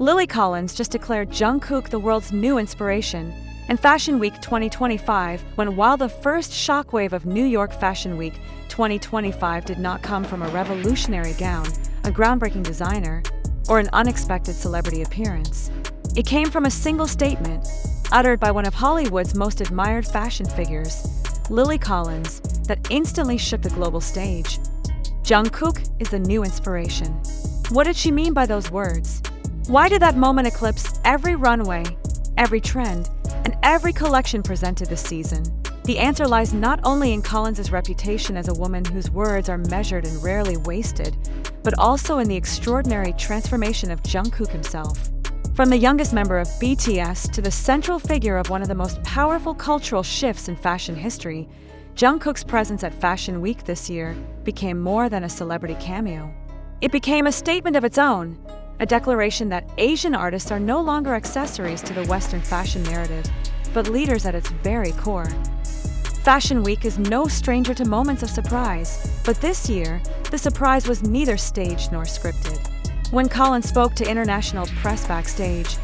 Lily Collins just declared JUNGKOOK the world's new inspiration, and Fashion Week 2025 went while the first shockwave of New York Fashion Week 2025 did not come from a revolutionary gown, a groundbreaking designer, or an unexpected celebrity appearance. It came from a single statement, uttered by one of Hollywood's most admired fashion figures, Lily Collins, that instantly shook the global stage. JUNGKOOK is the new inspiration. What did she mean by those words? Why did that moment eclipse every runway, every trend, and every collection presented this season? The answer lies not only in Collins' reputation as a woman whose words are measured and rarely wasted, but also in the extraordinary transformation of JUNGKOOK himself. From the youngest member of BTS to the central figure of one of the most powerful cultural shifts in fashion history, JUNGKOOK's presence at Fashion Week this year became more than a celebrity cameo. It became a statement of its own, a declaration that Asian artists are no longer accessories to the Western fashion narrative, but leaders at its very core. Fashion Week is no stranger to moments of surprise, but this year, the surprise was neither staged nor scripted. When Collins spoke to international press backstage,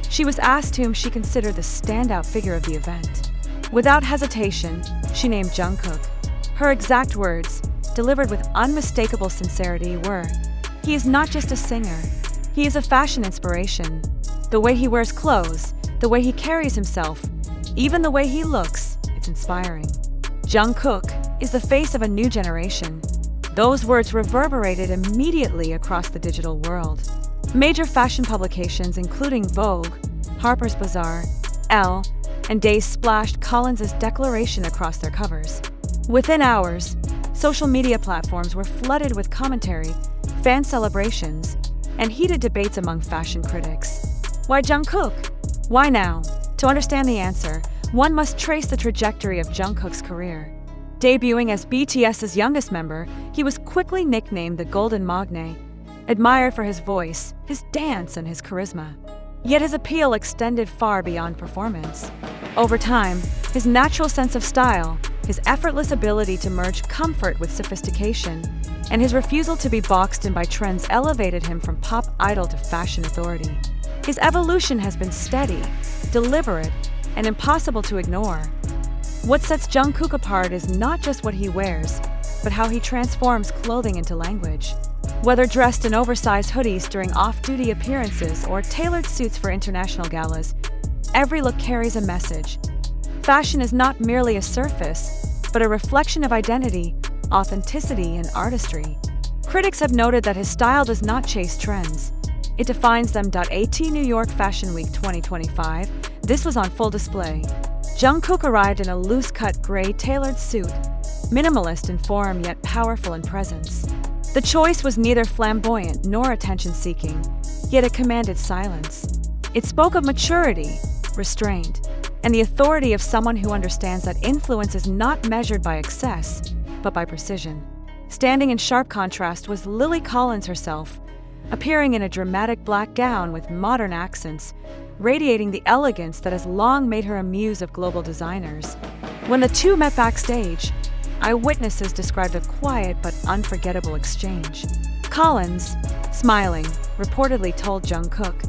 she was asked whom she considered the standout figure of the event. Without hesitation, she named JUNGKOOK. Her exact words, delivered with unmistakable sincerity, were, "He is not just a singer, he is a fashion inspiration. The way he wears clothes, the way he carries himself, even the way he looks, it's inspiring. JUNGKOOK is the face of a new generation." Those words reverberated immediately across the digital world. Major fashion publications including Vogue, Harper's Bazaar, Elle, and Dazed splashed Collins' declaration across their covers. Within hours, social media platforms were flooded with commentary, fan celebrations, and heated debates among fashion critics. Why JUNGKOOK? Why now? To understand the answer, one must trace the trajectory of JUNGKOOK's career. Debuting as BTS's youngest member, he was quickly nicknamed the Golden Magne, admired for his voice, his dance, and his charisma. Yet his appeal extended far beyond performance. Over time, his natural sense of style, his effortless ability to merge comfort with sophistication, and his refusal to be boxed in by trends elevated him from pop idol to fashion authority. His evolution has been steady, deliberate, and impossible to ignore. What sets JUNGKOOK apart is not just what he wears, but how he transforms clothing into language. Whether dressed in oversized hoodies during off-duty appearances or tailored suits for international galas, every look carries a message. Fashion is not merely a surface, but a reflection of identity, authenticity, and artistry. Critics have noted that his style does not chase trends. It defines them. At New York Fashion Week 2025, this was on full display. JUNGKOOK arrived in a loose-cut gray tailored suit, minimalist in form yet powerful in presence. The choice was neither flamboyant nor attention-seeking, yet it commanded silence. It spoke of maturity, restraint, and the authority of someone who understands that influence is not measured by excess, but by precision. Standing in sharp contrast was Lily Collins herself, appearing in a dramatic black gown with modern accents, radiating the elegance that has long made her a muse of global designers. When the two met backstage, eyewitnesses described a quiet but unforgettable exchange. Collins, smiling, reportedly told JUNGKOOK,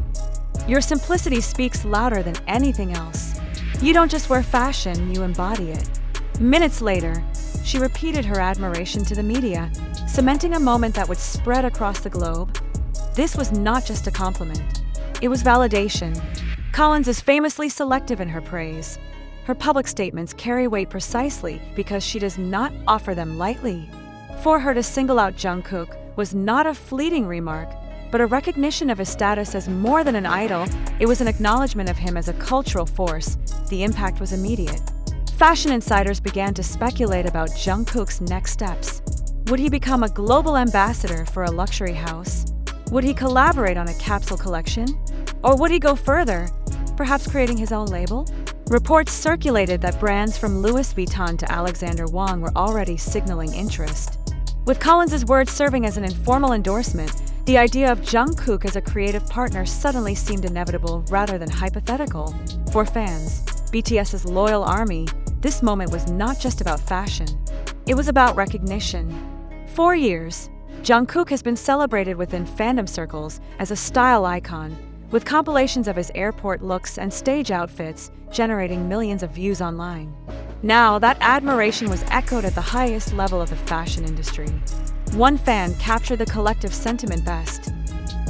"Your simplicity speaks louder than anything else. You don't just wear fashion, you embody it." Minutes later, she repeated her admiration to the media, cementing a moment that would spread across the globe. This was not just a compliment. It was validation. Collins is famously selective in her praise. Her public statements carry weight precisely because she does not offer them lightly. For her to single out JUNGKOOK was not a fleeting remark, but a recognition of his status as more than an idol. It was an acknowledgement of him as a cultural force. The impact was immediate. Fashion insiders began to speculate about JUNGKOOK's next steps. Would he become a global ambassador for a luxury house? Would he collaborate on a capsule collection? Or would he go further, perhaps creating his own label? Reports circulated that brands from Louis Vuitton to Alexander Wang were already signaling interest. With Collins' words serving as an informal endorsement, the idea of JUNGKOOK as a creative partner suddenly seemed inevitable rather than hypothetical. For fans, BTS's loyal army, this moment was not just about fashion. It was about recognition. For years, JUNGKOOK has been celebrated within fandom circles as a style icon, with compilations of his airport looks and stage outfits generating millions of views online. Now, that admiration was echoed at the highest level of the fashion industry. One fan captured the collective sentiment best.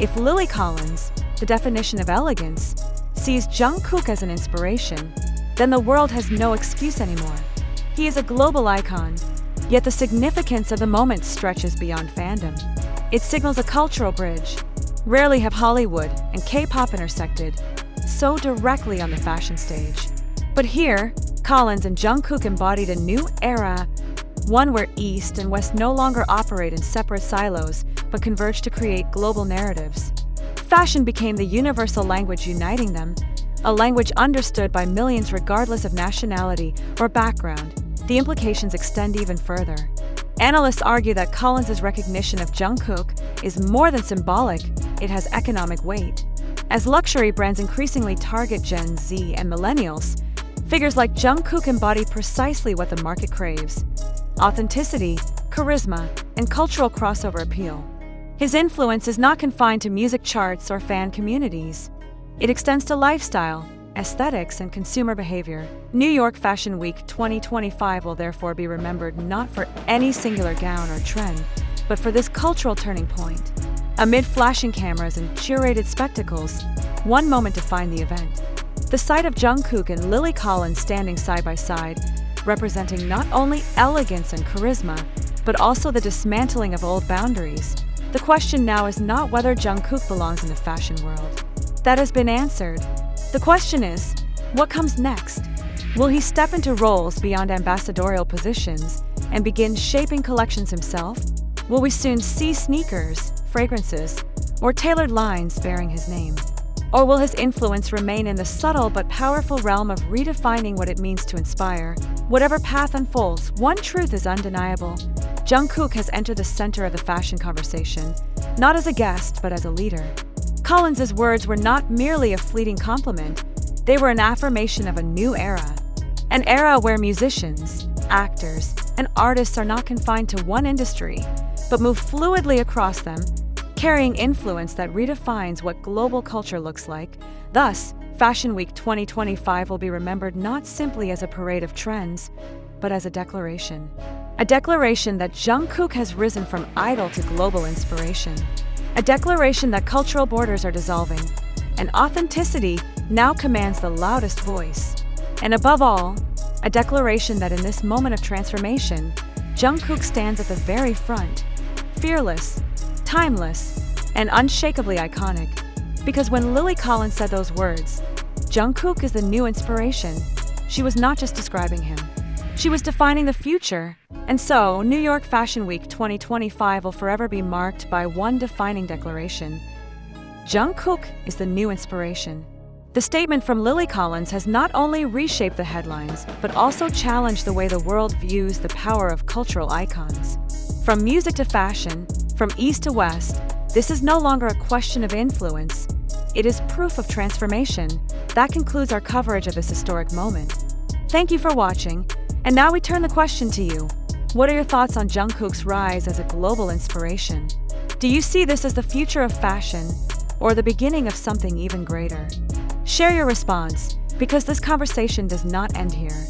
If Lily Collins, the definition of elegance, sees Jungkook as an inspiration, then the world has no excuse anymore. He is a global icon, yet the significance of the moment stretches beyond fandom. It signals a cultural bridge. Rarely have Hollywood and K-pop intersected so directly on the fashion stage. But here, Collins and Jungkook embodied a new era, one where East and West no longer operate in separate silos but converge to create global narratives. Fashion became the universal language uniting them, a language understood by millions regardless of nationality or background. The implications extend even further. Analysts argue that Collins' recognition of Jungkook is more than symbolic, it has economic weight. As luxury brands increasingly target Gen Z and millennials, figures like Jungkook embody precisely what the market craves: authenticity, charisma, and cultural crossover appeal. His influence is not confined to music charts or fan communities. It extends to lifestyle, aesthetics, and consumer behavior. New York Fashion Week 2025 will therefore be remembered not for any singular gown or trend, but for this cultural turning point. Amid flashing cameras and curated spectacles, one moment defined the event. The sight of Jungkook and Lily Collins standing side by side, representing not only elegance and charisma, but also the dismantling of old boundaries. The question now is not whether Jungkook belongs in the fashion world. That has been answered. The question is, what comes next? Will he step into roles beyond ambassadorial positions and begin shaping collections himself? Will we soon see sneakers, fragrances, or tailored lines bearing his name? Or will his influence remain in the subtle but powerful realm of redefining what it means to inspire? Whatever path unfolds, one truth is undeniable. Jungkook has entered the center of the fashion conversation, not as a guest, but as a leader. Collins' words were not merely a fleeting compliment, they were an affirmation of a new era. An era where musicians, actors, and artists are not confined to one industry, but move fluidly across them, carrying influence that redefines what global culture looks like. Thus, Fashion Week 2025 will be remembered not simply as a parade of trends, but as a declaration. A declaration that Jungkook has risen from idol to global inspiration. A declaration that cultural borders are dissolving, and authenticity now commands the loudest voice. And above all, a declaration that in this moment of transformation, Jungkook stands at the very front, fearless, timeless, and unshakably iconic. Because when Lily Collins said those words, Jungkook is the new inspiration, she was not just describing him. She was defining the future. And so, New York Fashion Week 2025 will forever be marked by one defining declaration. Jungkook is the new inspiration. The statement from Lily Collins has not only reshaped the headlines, but also challenged the way the world views the power of cultural icons. From music to fashion, from east to west, this is no longer a question of influence. It is proof of transformation. That concludes our coverage of this historic moment. Thank you for watching, and now we turn the question to you. What are your thoughts on Jungkook's rise as a global inspiration? Do you see this as the future of fashion, or the beginning of something even greater? Share your response, because this conversation does not end here.